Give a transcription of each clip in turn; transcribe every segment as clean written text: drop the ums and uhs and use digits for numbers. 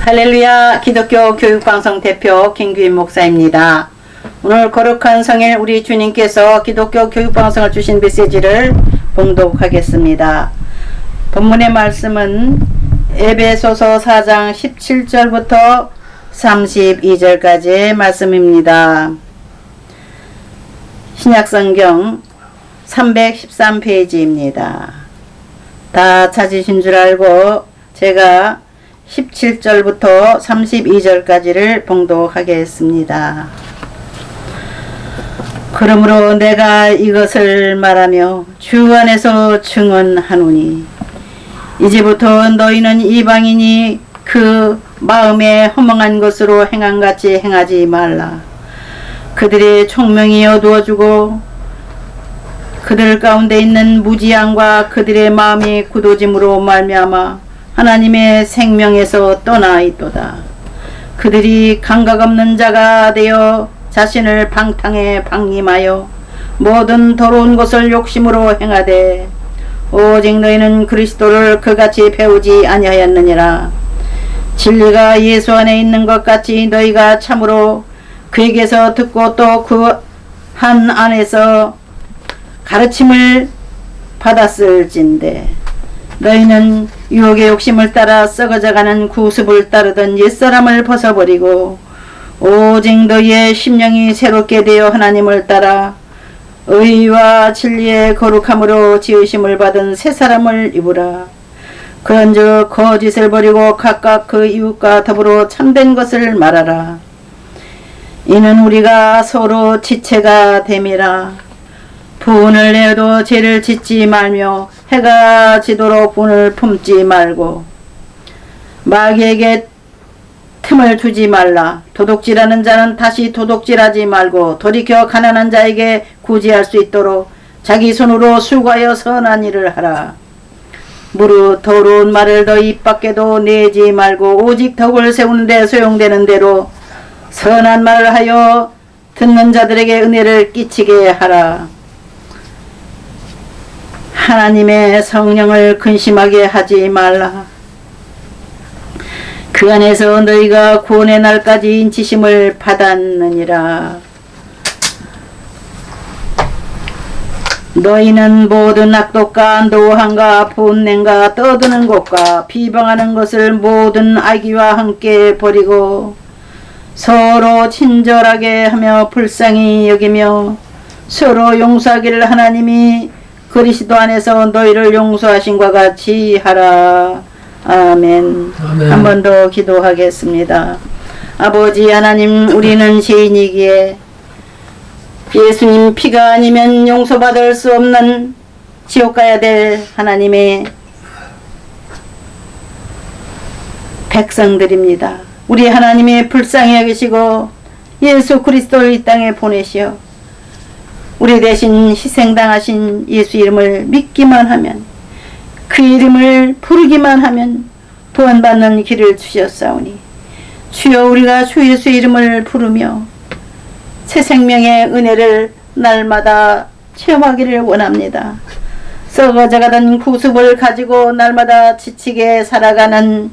할렐루야, 기독교 교육방송 대표 김규인 목사입니다. 오늘 거룩한 성일 우리 주님께서 기독교 교육방송을 주신 메시지를 봉독하겠습니다. 본문의 말씀은 에베소서 4장 17절부터 32절까지의 말씀입니다. 신약성경 313페이지입니다. 다 찾으신 줄 알고 제가 17절부터 32절까지를 봉독하겠습니다. 그러므로 내가 이것을 말하며 주 안에서 증언하노니 이제부터 너희는 이방인이 그 마음에 허망한 것으로 행한같이 행하지 말라. 그들의 총명이 어두워지고 그들 가운데 있는 무지함과 그들의 마음이 굳어짐으로 말미암아 하나님의 생명에서 떠나 있도다. 그들이 감각 없는 자가 되어 자신을 방탕에 방임하여 모든 더러운 것을 욕심으로 행하되 오직 너희는 그리스도를 그같이 배우지 아니하였느니라. 진리가 예수 안에 있는 것 같이 너희가 참으로 그에게서 듣고 또 그 한 안에서 가르침을 받았을진데 너희는 유혹의 욕심을 따라 썩어져가는 구습을 따르던 옛사람을 벗어버리고 오직 너희의 심령이 새롭게 되어 하나님을 따라 의와 진리의 거룩함으로 지으심을 받은 새 사람을 입으라. 그런즉 거짓을 버리고 각각 그 이웃과 더불어 참된 것을 말하라. 이는 우리가 서로 지체가 됨이라. 분을 내어도 죄를 짓지 말며 해가 지도록 분을 품지 말고 마귀에게 틈을 두지 말라. 도둑질하는 자는 다시 도둑질하지 말고 돌이켜 가난한 자에게 구제할 수 있도록 자기 손으로 수고하여 선한 일을 하라. 무릇 더러운 말을 너희 입 밖에도 내지 말고 오직 덕을 세우는 데 소용되는 대로 선한 말을 하여 듣는 자들에게 은혜를 끼치게 하라. 하나님의 성령을 근심하게 하지 말라. 그 안에서 너희가 구원의 날까지 인치심을 받았느니라. 너희는 모든 악독과 노함과 분냄과 떠드는 것과 비방하는 것을 모든 악의와 함께 버리고 서로 친절하게 하며 불쌍히 여기며 서로 용서하기를 하나님이 그리스도 안에서 너희를 용서하신과 같이 하라. 아멘. 한 번 더 기도하겠습니다. 아버지 하나님, 우리는 죄인이기에 예수님 피가 아니면 용서받을 수 없는 지옥 가야 될 하나님의 백성들입니다. 우리 하나님이 불쌍히 여기시고 예수 그리스도를 이 땅에 보내시어 우리 대신 희생당하신 예수 이름을 믿기만 하면, 그 이름을 부르기만 하면 구원받는 길을 주셨사오니 주여, 우리가 주 예수 이름을 부르며 새 생명의 은혜를 날마다 체험하기를 원합니다. 썩어져가던 구습을 가지고 날마다 지치게 살아가는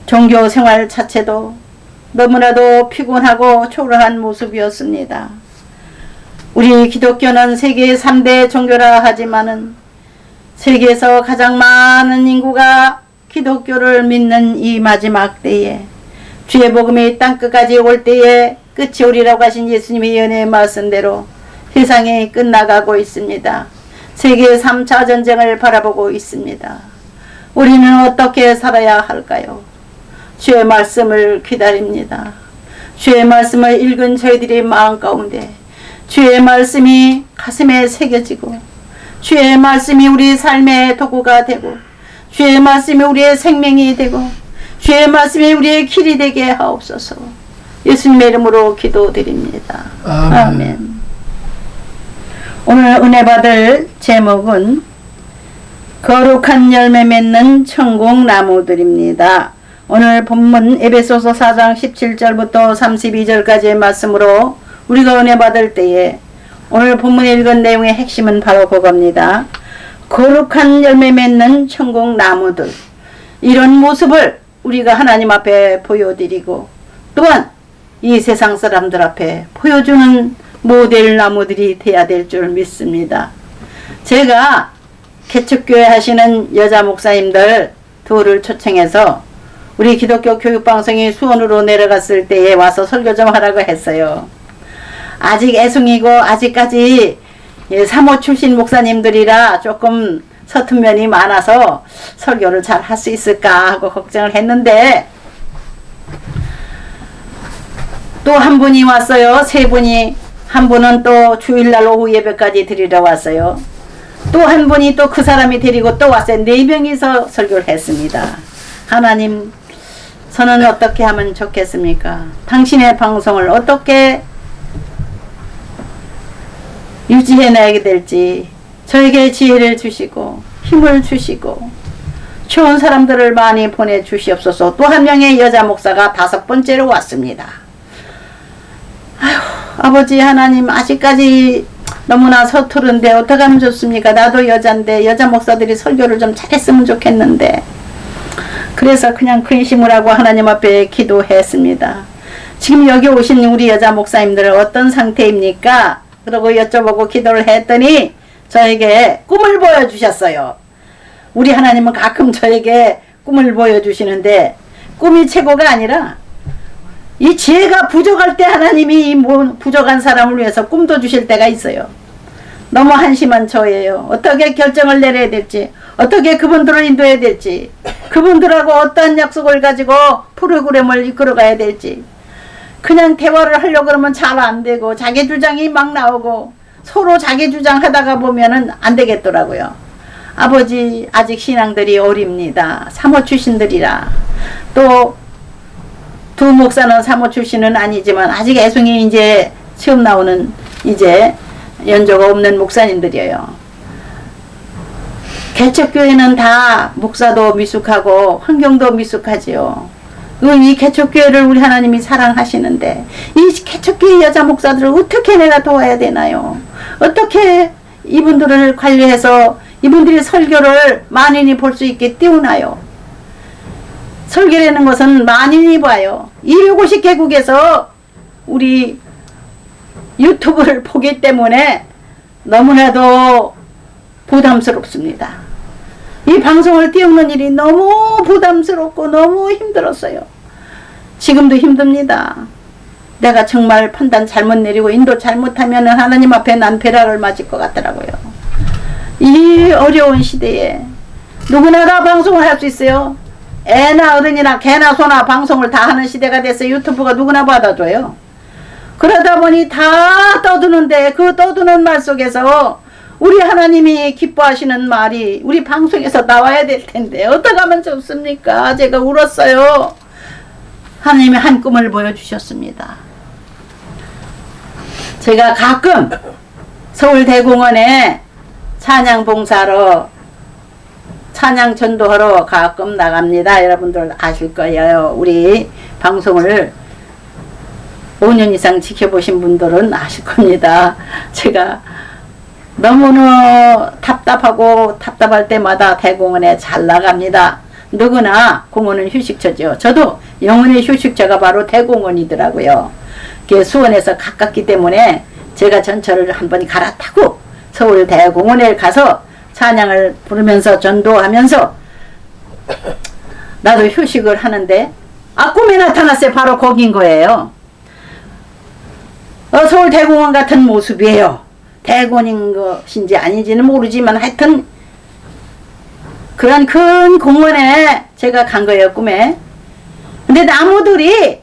종교 생활 자체도 너무나도 피곤하고 초라한 모습이었습니다. 우리 기독교는 세계 3대 종교라 하지만은 세계에서 가장 많은 인구가 기독교를 믿는 이 마지막 때에 주의 복음이 땅끝까지 올 때에 끝이 오리라고 하신 예수님의 연애의 말씀대로 세상이 끝나가고 있습니다. 세계 3차 전쟁을 바라보고 있습니다. 우리는 어떻게 살아야 할까요? 주의 말씀을 기다립니다. 주의 말씀을 읽은 저희들의 마음 가운데 주의 말씀이 가슴에 새겨지고 주의 말씀이 우리 삶의 도구가 되고 주의 말씀이 우리의 생명이 되고 주의 말씀이 우리의 길이 되게 하옵소서. 예수님의 이름으로 기도드립니다. 아멘. 오늘 은혜 받을 제목은 거룩한 열매 맺는 천국 나무들입니다. 오늘 본문 에베소서 4장 17절부터 32절까지의 말씀으로 우리가 은혜 받을 때에 오늘 본문에 읽은 내용의 핵심은 바로 그겁니다. 거룩한 열매 맺는 천국 나무들, 이런 모습을 우리가 하나님 앞에 보여드리고 또한 이 세상 사람들 앞에 보여주는 모델 나무들이 돼야 될 줄 믿습니다. 제가 개척교회 하시는 여자 목사님들 둘을 초청해서 우리 기독교 교육방송이 수원으로 내려갔을 때에 와서 설교 좀 하라고 했어요. 아직 애송이고 아직까지 사모 출신 목사님들이라 조금 서툰 면이 많아서 설교를 잘 할 수 있을까 하고 걱정을 했는데 또 한 분이 왔어요. 세 분이. 한 분은 또 주일날 오후 예배까지 드리러 왔어요. 또 한 분이 또 그 사람이 데리고 또 왔어요. 4명이서 설교를 했습니다. 하나님, 저는 어떻게 하면 좋겠습니까? 당신의 방송을 어떻게 유지해내야 될지 저에게 지혜를 주시고 힘을 주시고 좋은 사람들을 많이 보내주시옵소서. 또 한 명의 여자 목사가 5번째로 왔습니다. 아휴, 아버지 하나님, 아직까지 너무나 서투른데 어떻게 하면 좋습니까? 나도 여잔데 여자 목사들이 설교를 좀 잘했으면 좋겠는데. 그래서 그냥 근심을 하고 하나님 앞에 기도했습니다. 지금 여기 오신 우리 여자 목사님들은 어떤 상태입니까? 그러고 여쭤보고 기도를 했더니 저에게 꿈을 보여주셨어요. 우리 하나님은 가끔 저에게 꿈을 보여주시는데 꿈이 최고가 아니라 이 지혜가 부족할 때 하나님이 이 부족한 사람을 위해서 꿈도 주실 때가 있어요. 너무 한심한 저예요. 어떻게 결정을 내려야 될지, 어떻게 그분들을 인도해야 될지, 그분들하고 어떠한 약속을 가지고 프로그램을 이끌어가야 될지. 그냥 대화를 하려고 그러면 잘 안 되고 자기 주장이 막 나오고 서로 자기 주장 하다가 보면은 안 되겠더라고요. 아버지, 아직 신앙들이 어립니다. 사모 출신들이라. 또 두 목사는 사모 출신은 아니지만 아직 애송이 이제 처음 나오는 이제 연조가 없는 목사님들이에요. 개척교회는 다 목사도 미숙하고 환경도 미숙하지요. 이 개척교회를 우리 하나님이 사랑하시는데 이 개척교회 여자 목사들을 어떻게 내가 도와야 되나요? 어떻게 이분들을 관리해서 이분들이 설교를 만인이 볼 수 있게 띄우나요? 설교라는 것은 만인이 봐요. 250개국에서 우리 유튜브를 보기 때문에 너무나도 부담스럽습니다. 이 방송을 띄우는 일이 너무 부담스럽고 너무 힘들었어요. 지금도 힘듭니다. 내가 정말 판단 잘못 내리고 인도 잘못하면 하나님 앞에 난 벼락을 맞을 것 같더라고요. 이 어려운 시대에 누구나 다 방송을 할 수 있어요. 애나 어른이나 개나 소나 방송을 다 하는 시대가 됐어요. 유튜브가 누구나 받아줘요. 그러다 보니 다 떠드는데 그 떠드는 말 속에서 우리 하나님이 기뻐하시는 말이 우리 방송에서 나와야 될 텐데 어떻게 하면 좋습니까? 제가 울었어요. 하나님이 한 꿈을 보여주셨습니다. 제가 가끔 서울대공원에 찬양 봉사로 찬양 전도하러 가끔 나갑니다. 여러분들 아실 거예요. 우리 방송을 5년 이상 지켜보신 분들은 아실 겁니다. 제가 너무나 답답하고 답답할 때마다 대공원에 잘 나갑니다. 누구나 공원은 휴식처죠. 저도 영혼의 휴식처가 바로 대공원이더라고요. 수원에서 가깝기 때문에 제가 전철을 한 번 갈아타고 서울 대공원에 가서 찬양을 부르면서 전도하면서 나도 휴식을 하는데 꿈에 나타났어요. 바로 거긴 거예요. 서울 대공원 같은 모습이에요. 대공원인 것인지 아닌지는 모르지만 하여튼 그런 큰 공원에 제가 간 거예요. 꿈에. 근데 나무들이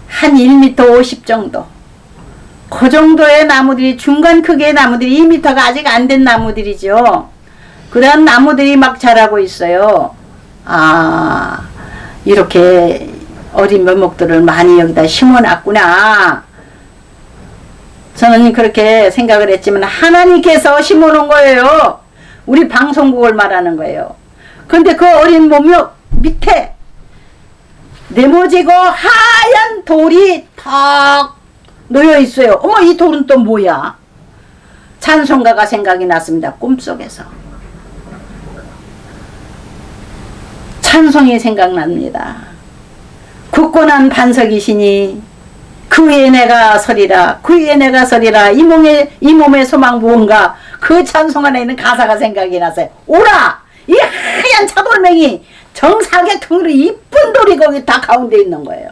한 1m 50 정도, 그 정도의 나무들이, 중간 크기의 나무들이 2m가 아직 안 된 나무들이죠. 그런 나무들이 막 자라고 있어요. 이렇게 어린 묘목들을 많이 여기다 심어놨구나. 저는 그렇게 생각을 했지만 하나님께서 심어놓은 거예요. 우리 방송국을 말하는 거예요. 근데 그 어린 묘목 밑에 네모지고 하얀 돌이 탁 놓여 있어요. 어머, 이 돌은 또 뭐야? 찬송가가 생각이 났습니다. 꿈속에서. 찬송이 생각납니다. 굳건한 반석이시니 그 위에 내가 서리라, 그 위에 내가 서리라. 이 몸의 소망 무언가. 그 찬송 안에 있는 가사가 생각이 나서요. 오라! 이 하얀 차돌맹이 정사각형으로 이쁜 돌이 거기 다 가운데 있는 거예요.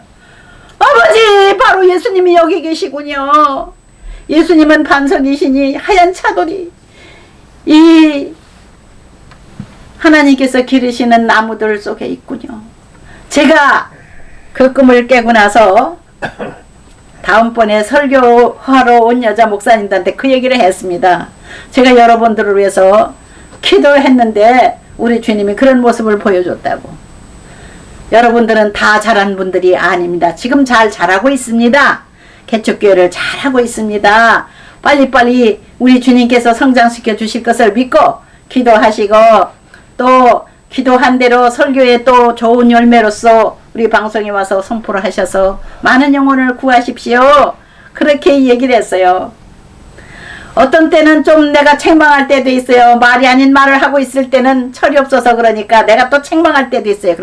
아버지, 바로 예수님이 여기 계시군요. 예수님은 반석이시니 하얀 차돌이 이 하나님께서 기르시는 나무들 속에 있군요. 제가 그 꿈을 깨고 나서 다음번에 설교하러 온 여자 목사님들한테 그 얘기를 했습니다. 제가 여러분들을 위해서 기도했는데 우리 주님이 그런 모습을 보여줬다고. 여러분들은 다 잘한 분들이 아닙니다. 지금 잘 자라고 있습니다. 개척교회를 잘하고 있습니다. 빨리빨리 우리 주님께서 성장시켜 주실 것을 믿고 기도하시고, 또 기도한 대로 설교에 또 좋은 열매로서 우리 방송에 와서 선포를 하셔서 많은 영혼을 구하십시오. 그렇게 얘기를 했어요. 어떤 때는 좀 내가 책망할 때도 있어요. 말이 아닌 말을 하고 있을 때는 철이 없어서 그러니까 내가 또 책망할 때도 있어요.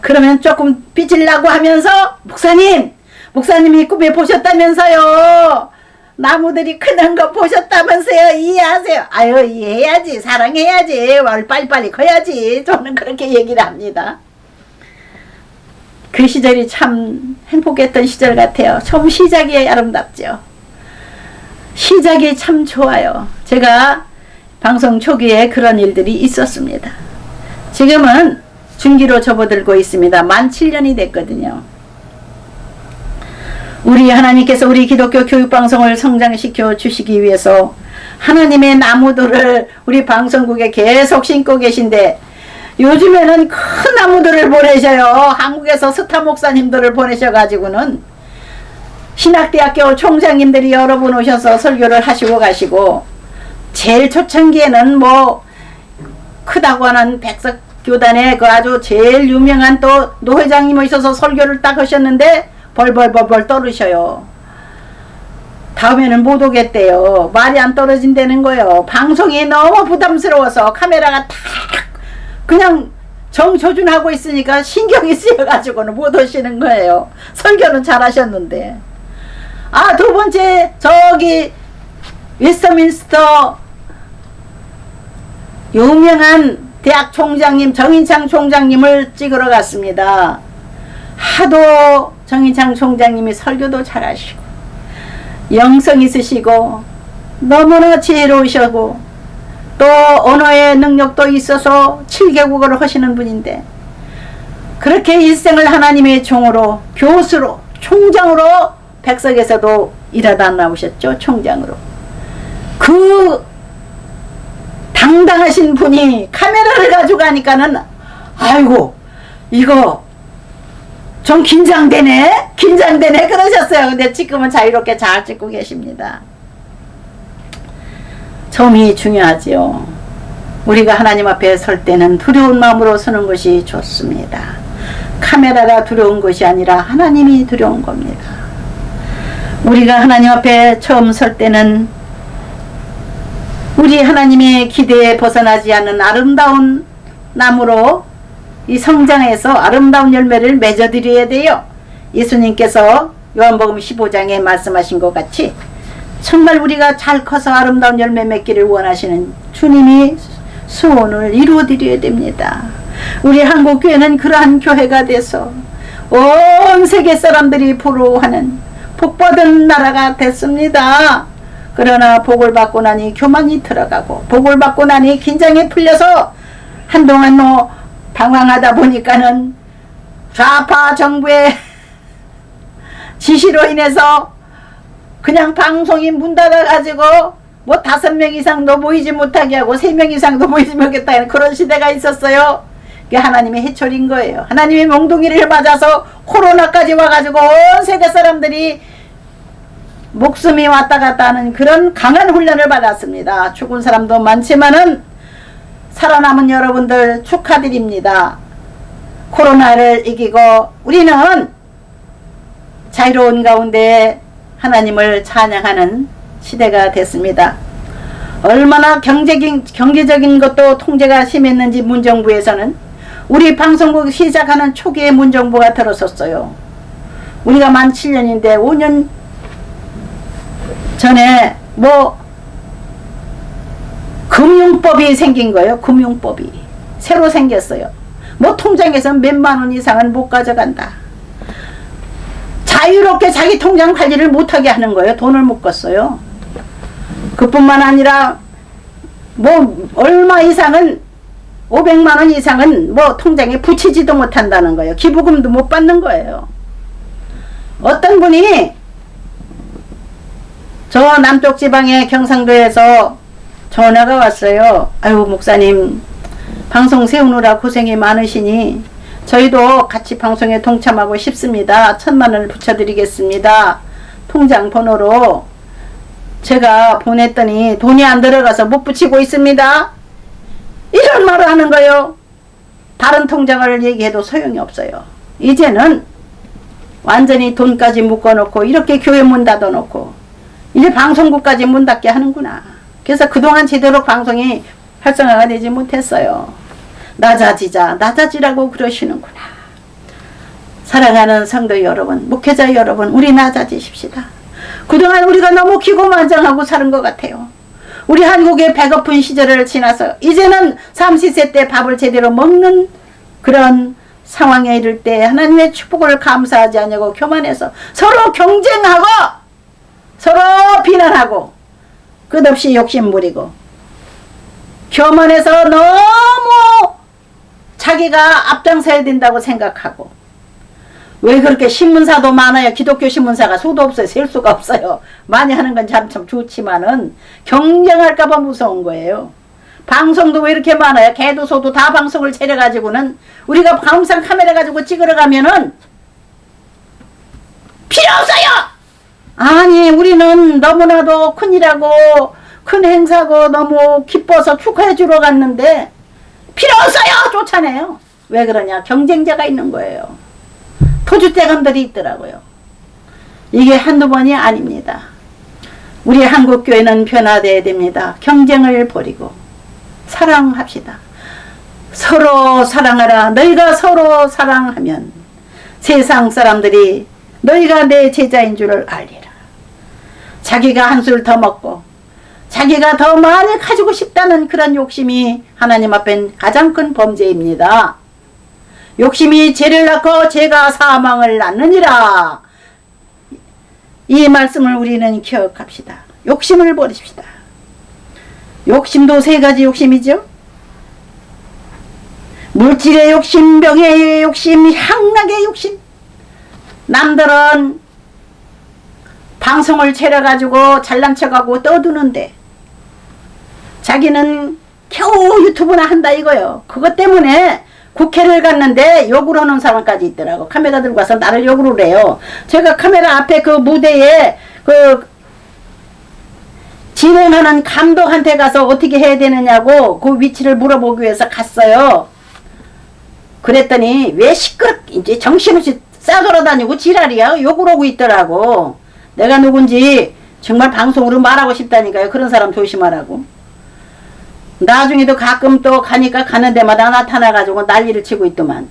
그러면 조금 삐질라고 하면서 목사님이 꿈에 보셨다면서요. 나무들이 크는 거 보셨다면서요. 이해하세요. 아유, 이해해야지. 사랑해야지. 빨리빨리 커야지. 저는 그렇게 얘기를 합니다. 그 시절이 참 행복했던 시절 같아요. 처음 시작이 아름답죠. 시작이 참 좋아요. 제가 방송 초기에 그런 일들이 있었습니다. 지금은 중기로 접어들고 있습니다. 만 7년이 됐거든요. 우리 하나님께서 우리 기독교 교육방송을 성장시켜 주시기 위해서 하나님의 나무들을 우리 방송국에 계속 심고 계신데, 요즘에는 큰 나무들을 보내셔요. 한국에서 스타 목사님들을 보내셔가지고는 신학대학교 총장님들이 여러 분 오셔서 설교를 하시고 가시고, 제일 초창기에는 뭐 크다고 하는 백석교단의 그 아주 제일 유명한 또 노회장님 오셔서 설교를 딱 하셨는데 벌벌벌벌 떨으셔요. 다음에는 못 오겠대요. 말이 안 떨어진다는 거예요. 방송이 너무 부담스러워서 카메라가 탁 그냥 정조준하고 있으니까 신경이 쓰여가지고는 못 오시는 거예요. 설교는 잘하셨는데. 아, 두 번째 저기 웨스터민스터 유명한 대학 총장님 정인창 총장님을 찍으러 갔습니다. 하도 정인창 총장님이 설교도 잘하시고 영성 있으시고 너무나 지혜로우시고 또 언어의 능력도 있어서 7개국어를 하시는 분인데, 그렇게 일생을 하나님의 종으로, 교수로, 총장으로 백석에서도 일하다 나오셨죠. 총장으로. 그 당당하신 분이 카메라를 가지고 가니까는 아이고 이거 좀 긴장되네 그러셨어요. 근데 지금은 자유롭게 잘 찍고 계십니다. 처음이 중요하지요. 우리가 하나님 앞에 설 때는 두려운 마음으로 서는 것이 좋습니다. 카메라가 두려운 것이 아니라 하나님이 두려운 겁니다. 우리가 하나님 앞에 처음 설 때는 우리 하나님의 기대에 벗어나지 않는 아름다운 나무로 이 성장해서 아름다운 열매를 맺어드려야 돼요. 예수님께서 요한복음 15장에 말씀하신 것 같이 정말 우리가 잘 커서 아름다운 열매 맺기를 원하시는 주님이 소원을 이루어드려야 됩니다. 우리 한국교회는 그러한 교회가 돼서 온 세계 사람들이 부러워하는 복받은 나라가 됐습니다. 그러나 복을 받고 나니 교만이 들어가고, 복을 받고 나니 긴장이 풀려서 한동안 방황하다 보니까는 좌파 정부의 지시로 인해서 그냥 방송이 문 닫아가지고 뭐 5명 이상도 모이지 못하게 하고 3명 이상도 모이지 못하겠다는 그런 시대가 있었어요. 그게 하나님의 해초린 거예요. 하나님의 몽둥이를 맞아서 코로나까지 와가지고 온 세계 사람들이 목숨이 왔다 갔다 하는 그런 강한 훈련을 받았습니다. 죽은 사람도 많지만은 살아남은 여러분들 축하드립니다. 코로나를 이기고 우리는 자유로운 가운데 하나님을 찬양하는 시대가 됐습니다. 얼마나 경제적인 것도 통제가 심했는지 문정부에서는 우리 방송국 시작하는 초기에 문정부가 들어섰어요. 우리가 만 7년인데 5년 전에 뭐 금융법이 생긴 거예요. 금융법이 새로 생겼어요. 뭐 통장에서 몇만 원 이상은 못 가져간다. 자유롭게 자기 통장 관리를 못하게 하는 거예요. 돈을 묶었어요. 그뿐만 아니라 뭐 얼마 이상은 500만 원 이상은 뭐 통장에 붙이지도 못한다는 거예요. 기부금도 못 받는 거예요. 어떤 분이 저 남쪽 지방의 경상도에서 전화가 왔어요. 아유 목사님 방송 세우느라 고생이 많으시니 저희도 같이 방송에 동참하고 싶습니다. 1000만 원을 붙여드리겠습니다. 통장 번호로 제가 보냈더니 돈이 안 들어가서 못 붙이고 있습니다. 이런 말을 하는 거예요. 다른 통장을 얘기해도 소용이 없어요. 이제는 완전히 돈까지 묶어놓고 이렇게 교회 문 닫아놓고 이제 방송국까지 문 닫게 하는구나. 그래서 그동안 제대로 방송이 활성화가 되지 못했어요. 낮아지라고 그러시는구나. 사랑하는 성도 여러분, 목회자 여러분, 우리 낮아지십시다. 그동안 우리가 너무 기고만장하고 사는 것 같아요. 우리 한국의 배고픈 시절을 지나서 이제는 삼시세 때 밥을 제대로 먹는 그런 상황에 이를 때 하나님의 축복을 감사하지 않냐고 교만해서 서로 경쟁하고 서로 비난하고 끝없이 욕심 부리고 교만해서 너무 자기가 앞장서야 된다고 생각하고 왜 그렇게 신문사도 많아요. 기독교 신문사가 수도 없어요. 셀 수가 없어요. 많이 하는 건 참 좋지만은 경쟁할까봐 무서운 거예요. 방송도 왜 이렇게 많아요. 개도 소도 다 방송을 차려가지고는 우리가 항상 카메라 가지고 찍으러 가면은 필요 없어요. 아니 우리는 너무나도 큰일하고 큰 행사고 너무 기뻐서 축하해 주러 갔는데 필요 없어요. 쫓아내요. 왜 그러냐. 경쟁자가 있는 거예요. 토주대감들이 있더라고요. 이게 한두 번이 아닙니다. 우리 한국교회는 변화되어야 됩니다. 경쟁을 버리고 사랑합시다. 서로 사랑하라. 너희가 서로 사랑하면 세상 사람들이 너희가 내 제자인 줄을 알리라. 자기가 한술 더 먹고 자기가 더 많이 가지고 싶다는 그런 욕심이 하나님 앞엔 가장 큰 범죄입니다. 욕심이 죄를 낳고 죄가 사망을 낳느니라. 이 말씀을 우리는 기억합시다. 욕심을 버리십시다. 욕심도 세 가지 욕심이죠. 물질의 욕심, 명예의 욕심, 향락의 욕심. 남들은 방송을 차려가지고 잘난 척하고 떠드는데 자기는 겨우 유튜브나 한다 이거요. 그것 때문에 국회를 갔는데 욕을 하는 사람까지 있더라고. 카메라 들고 와서 나를 욕을 해요. 제가 카메라 앞에 그 무대에 그 진행하는 감독한테 가서 어떻게 해야 되느냐고 그 위치를 물어보기 위해서 갔어요. 그랬더니 왜 시끄럽게 이제 정신없이 싸돌아다니고 지랄이야. 욕을 하고 있더라고. 내가 누군지 정말 방송으로 말하고 싶다니까요. 그런 사람 조심하라고. 나중에도 가끔 또 가니까 가는 데마다 나타나가지고 난리를 치고 있더만.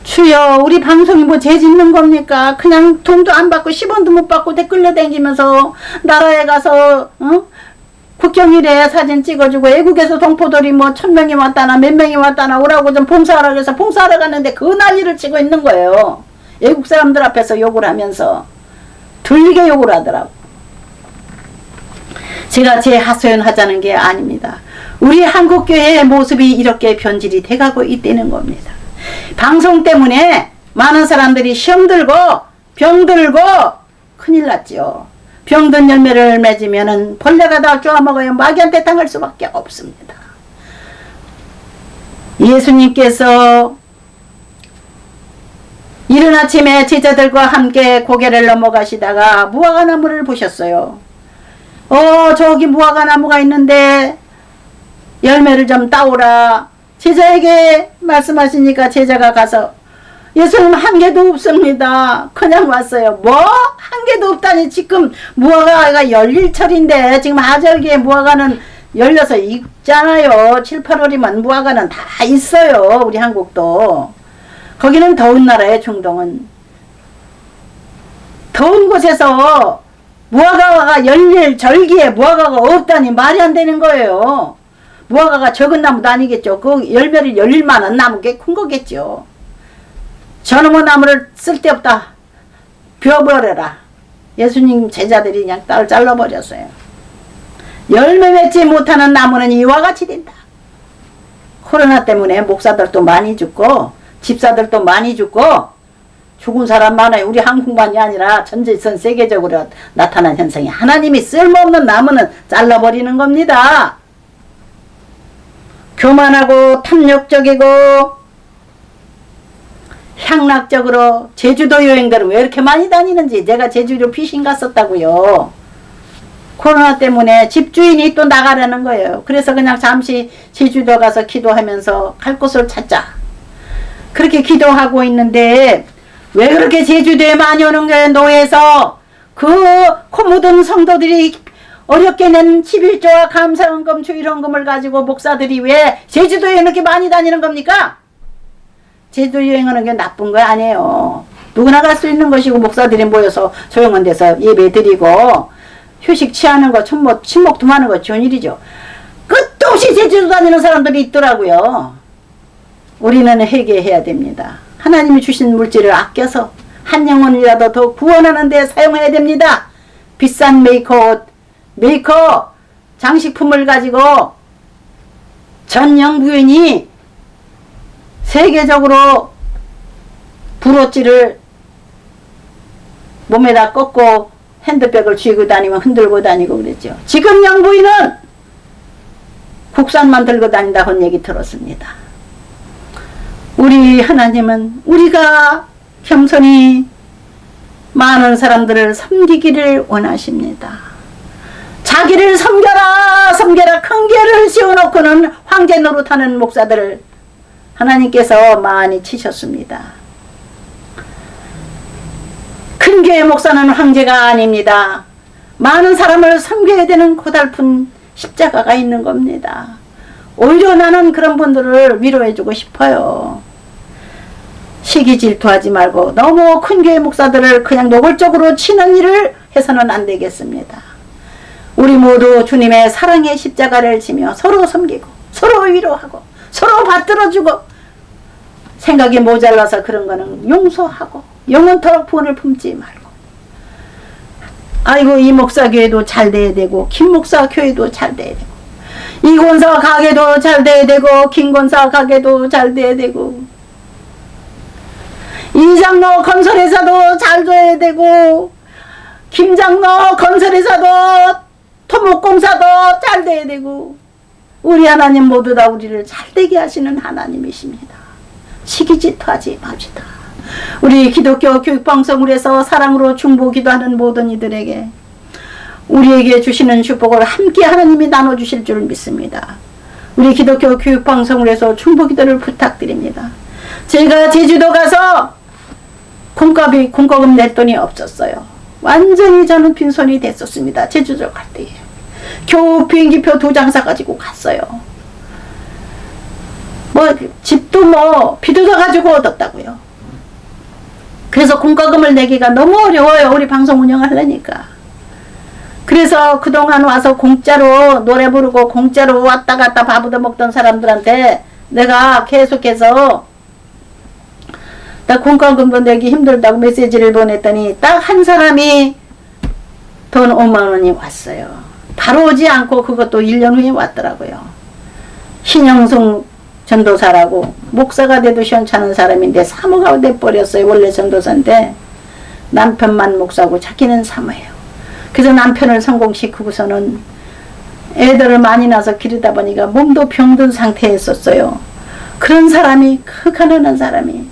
주여 우리 방송이 뭐 죄 짓는 겁니까? 그냥 돈도 안 받고 10원도 못 받고 끌려다니면서 나라에 가서 국경일에 사진 찍어주고 외국에서 동포들이 뭐 1000명이 왔다나 몇 명이 왔다나 오라고 좀 봉사하라고 해서 봉사하러 갔는데 그 난리를 치고 있는 거예요. 외국 사람들 앞에서 욕을 하면서 들리게 욕을 하더라고. 제가 제 하소연 하자는 게 아닙니다. 우리 한국교회의 모습이 이렇게 변질이 돼가고 있다는 겁니다. 방송 때문에 많은 사람들이 시험 들고 병 들고 큰일 났죠. 병든 열매를 맺으면 벌레가 다 쪼아먹어요. 마귀한테 당할 수밖에 없습니다. 예수님께서 이른 아침에 제자들과 함께 고개를 넘어가시다가 무화과나무를 보셨어요. 저기 무화과나무가 있는데 열매를 좀 따오라. 제자에게 말씀하시니까 제자가 가서 예수님 한 개도 없습니다. 그냥 왔어요. 뭐? 한 개도 없다니. 지금 무화과가 열릴 철인데 지금 하절기에 무화과는 열려서 춥잖아요. 7, 8월이면 무화과는 다 있어요. 우리 한국도. 거기는 더운 나라에 중동은. 더운 곳에서 무화과가 열릴 절기에 무화과가 없다니 말이 안 되는 거예요. 무화과가 적은 나무도 아니겠죠. 그 열매를 열릴 만한 나무 게 큰 거겠죠. 저놈의 나무를 쓸데없다 비워버려라. 예수님 제자들이 그냥 딸을 잘라버렸어요. 열매 맺지 못하는 나무는 이와 같이 된다. 코로나 때문에 목사들도 많이 죽고 집사들도 많이 죽고 죽은 사람 많아요. 우리 한국만이 아니라 전 세계적으로 나타난 현상이 하나님이 쓸모없는 나무는 잘라버리는 겁니다. 교만하고 탐욕적이고 향락적으로 제주도 여행들은 왜 이렇게 많이 다니는지. 내가 제주도 피신 갔었다고요. 코로나 때문에 집주인이 또 나가라는 거예요. 그래서 그냥 잠시 제주도 가서 기도하면서 갈 곳을 찾자. 그렇게 기도하고 있는데 왜 그렇게 제주도에 많이 오는 거예요. 노예에서 그 코 묻은 성도들이 어렵게 낸 11조와 감사헌금 주일헌금을 가지고 목사들이 왜 제주도에 이렇게 많이 다니는 겁니까? 제주도 여행하는 게 나쁜 거 아니에요. 누구나 갈 수 있는 것이고 목사들이 모여서 조용한 데서 예배 드리고 휴식 취하는 거 친목 tum하는 거 좋은 일이죠. 끝도 없이 제주도 다니는 사람들이 있더라고요. 우리는 회개해야 됩니다. 하나님이 주신 물질을 아껴서 한 영혼이라도 더 구원하는 데 사용해야 됩니다. 비싼 메이커 장식품을 가지고 전 영부인이 세계적으로 브로치를 몸에다 꽂고 핸드백을 쥐고 다니면 흔들고 다니고 그랬죠. 지금 영부인은 국산만 들고 다닌다고 한 얘기 들었습니다. 우리 하나님은 우리가 겸손히 많은 사람들을 섬기기를 원하십니다. 자기를 섬겨라 큰 죄를 씌워놓고는 황제 노릇하는 목사들을 하나님께서 많이 치셨습니다. 큰 교회 목사는 황제가 아닙니다. 많은 사람을 섬겨야 되는 고달픈 십자가가 있는 겁니다. 오히려 나는 그런 분들을 위로해주고 싶어요. 시기 질투하지 말고 너무 큰 교회 목사들을 그냥 노골적으로 치는 일을 해서는 안 되겠습니다. 우리 모두 주님의 사랑의 십자가를 지며 서로 섬기고 서로 위로하고 서로 받들어주고 생각이 모자라서 그런 거는 용서하고 영원토록 분을 품지 말고 아이고 이 목사 교회도 잘 돼야 되고 김 목사 교회도 잘 돼야 되고 이 권사 가게도 잘 돼야 되고 김 권사 가게도 잘 돼야 되고 이 장로 건설회사도 잘 돼야 되고 김 장로 건설회사도 토목공사도 잘 돼야 되고 우리 하나님 모두 다 우리를 잘 되게 하시는 하나님이십니다. 시기 질투하지 맙시다. 우리 기독교 교육방송을 해서 사랑으로 중보 기도하는 모든 이들에게 우리에게 주시는 축복을 함께 하나님이 나눠주실 줄 믿습니다. 우리 기독교 교육방송을 해서 중보 기도를 부탁드립니다. 제가 제주도 가서 공과금 낼 돈이 없었어요. 완전히 저는 빈손이 됐었습니다. 제주도 갈 때에. 겨우 비행기표 2장 사가지고 갔어요. 집도 비도서 가지고 얻었다고요. 그래서 공과금을 내기가 너무 어려워요. 우리 방송 운영하려니까. 그래서 그동안 와서 공짜로 노래 부르고 공짜로 왔다 갔다 밥 얻어 먹던 사람들한테 내가 계속해서 나 공과금도 내기 힘들다고 메시지를 보냈더니 딱 한 사람이 돈 5만 원이 왔어요. 바로 오지 않고 그것도 1년 후에 왔더라고요. 신영승 전도사라고 목사가 돼도 시원찮은 사람인데 사모가 돼버렸어요. 원래 전도사인데 남편만 목사고 자기는 사모예요. 그래서 남편을 성공시키고서는 애들을 많이 낳아서 기르다 보니까 몸도 병든 상태에 있었어요. 그런 사람이 그 가난한 사람이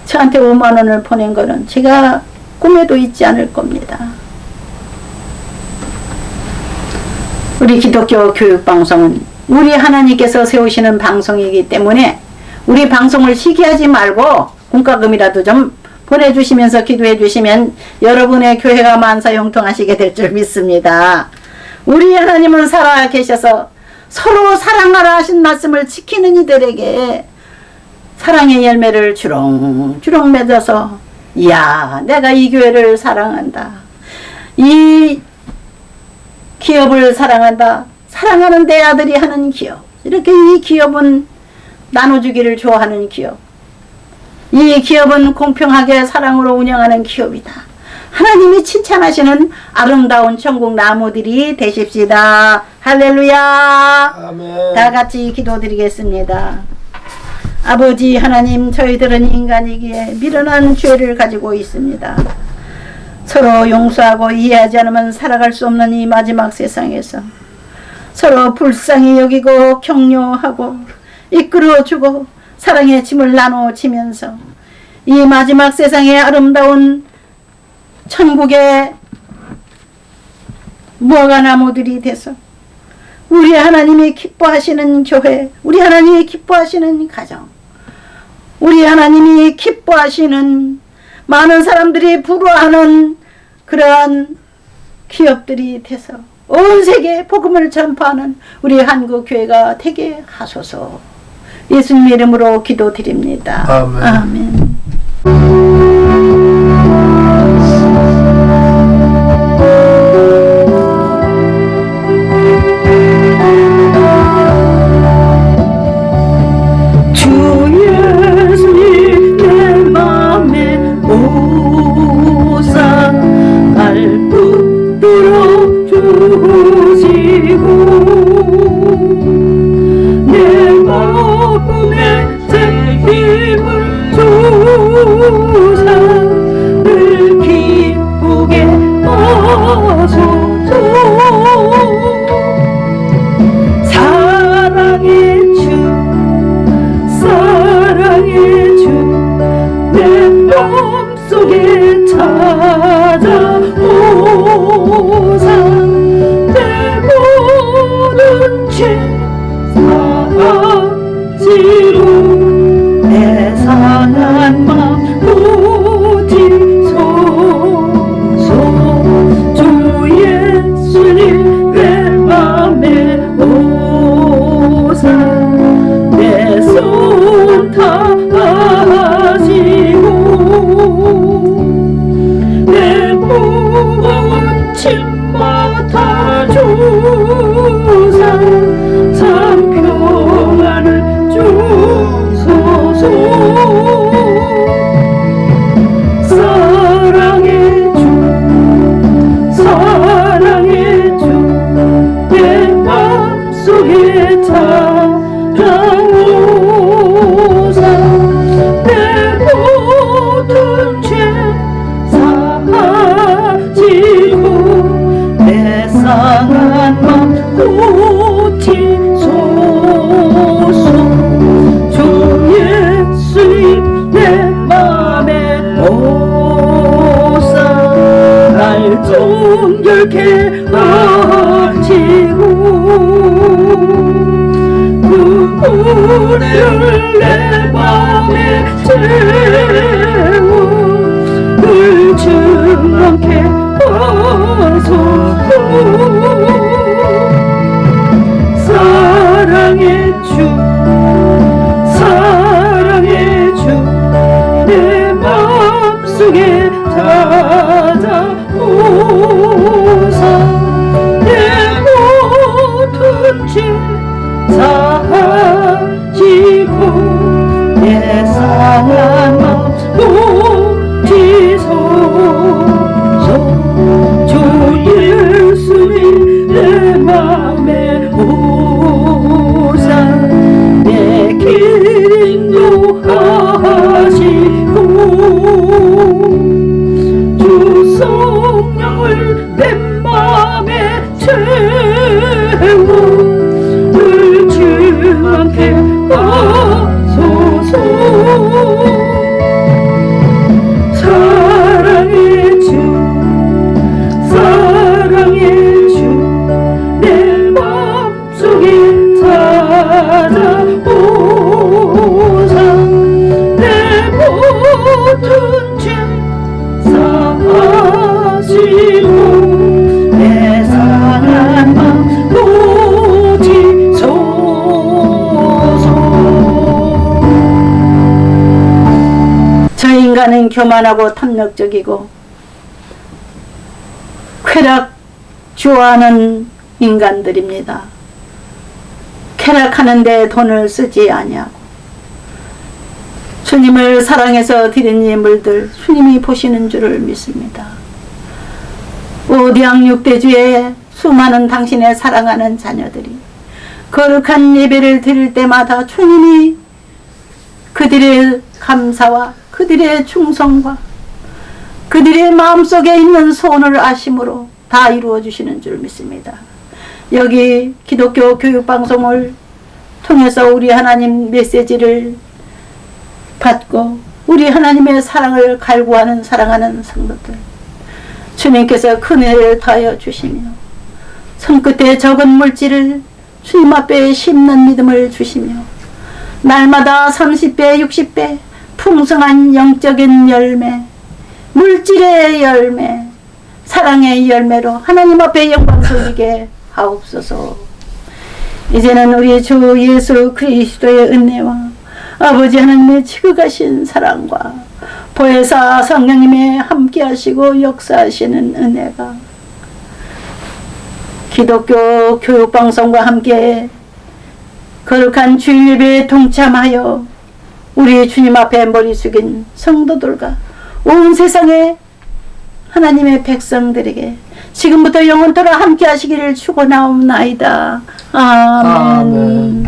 저한테 5만 원을 보낸 거는 제가 꿈에도 잊지 않을 겁니다. 우리 기독교 교육방송은 우리 하나님께서 세우시는 방송이기 때문에 우리 방송을 시기하지 말고 공과금이라도 좀 보내주시면서 기도해 주시면 여러분의 교회가 만사 형통하시게 될 줄 믿습니다. 우리 하나님은 살아 계셔서 서로 사랑하라 하신 말씀을 지키는 이들에게 사랑의 열매를 주렁주렁 맺어서 이야 내가 이 교회를 사랑한다. 이 기업을 사랑한다. 사랑하는 내 아들이 하는 기업. 이렇게 이 기업은 나눠주기를 좋아하는 기업. 이 기업은 공평하게 사랑으로 운영하는 기업이다. 하나님이 칭찬하시는 아름다운 천국 나무들이 되십시다. 할렐루야. 아멘. 다 같이 기도드리겠습니다. 아버지 하나님, 저희들은 인간이기에 미련한 죄를 가지고 있습니다. 서로 용서하고 이해하지 않으면 살아갈 수 없는 이 마지막 세상에서 서로 불쌍히 여기고 격려하고 이끌어주고 사랑의 짐을 나눠지면서 이 마지막 세상의 아름다운 천국의 무화과 나무들이 돼서 우리 하나님이 기뻐하시는 교회, 우리 하나님이 기뻐하시는 가정, 우리 하나님이 기뻐하시는 많은 사람들이 부러워하는 그러한 기업들이 돼서 온 세계에 복음을 전파하는 우리 한국교회가 되게 하소서. 예수님 이름으로 기도드립니다. 아멘. 아멘. 내 상한 맘 고치소서. 주 예수님 내 맘에 오사 내 손 다하시고 내 무거운 짐 맡아주사 참 평안을 주소서. 사랑의 주 사랑의 주 내 맘속에 찾아오사 내 모든 죄 사하시고 내 상한 맘 고치소서. 주 예수님 내 맘에 오사 날 정결케 하시고 그 은혜를 내 맘에 채워 늘 충만케 하소서. 사랑의 주 사랑의 주 내 맘속에 찾아오사 내 모든 죄 사하시고 내 상한 맘 고치소서. 주 예수님 내 맘에 오사 내 길 인도하시고 주 성령을 내 맘에 채워 늘 주만케 하소서. 인간은 교만하고 탐욕적이고 쾌락 좋아하는 인간들입니다. 쾌락하는데 돈을 쓰지 아니하고 주님을 사랑해서 드린 예물들 주님이 보시는 줄을 믿습니다. 오대양육대주에 수많은 당신의 사랑하는 자녀들이 거룩한 예배를 드릴 때마다 주님이 그들의 감사와 그들의 충성과 그들의 마음속에 있는 소원을 아심으로 다 이루어 주시는 줄 믿습니다. 여기 기독교 교육방송을 통해서 우리 하나님 메시지를 받고 우리 하나님의 사랑을 갈구하는 사랑하는 성도들 주님께서 큰 은혜를 더하여 주시며 손끝에 적은 물질을 주님 앞에 심는 믿음을 주시며 날마다 30배 60배 풍성한 영적인 열매 물질의 열매 사랑의 열매로 하나님 앞에 영광 돌리게 하옵소서. 이제는 우리 주 예수 그리스도의 은혜와 아버지 하나님의 지극하신 사랑과 보혜사 성령님의 함께 하시고 역사하시는 은혜가 기독교 교육방송과 함께 거룩한 주일 예배에 동참하여 우리 주님 앞에 머리 숙인 성도들과 온 세상의 하나님의 백성들에게 지금부터 영원토록 함께 하시기를 축원하옵나이다. 아멘.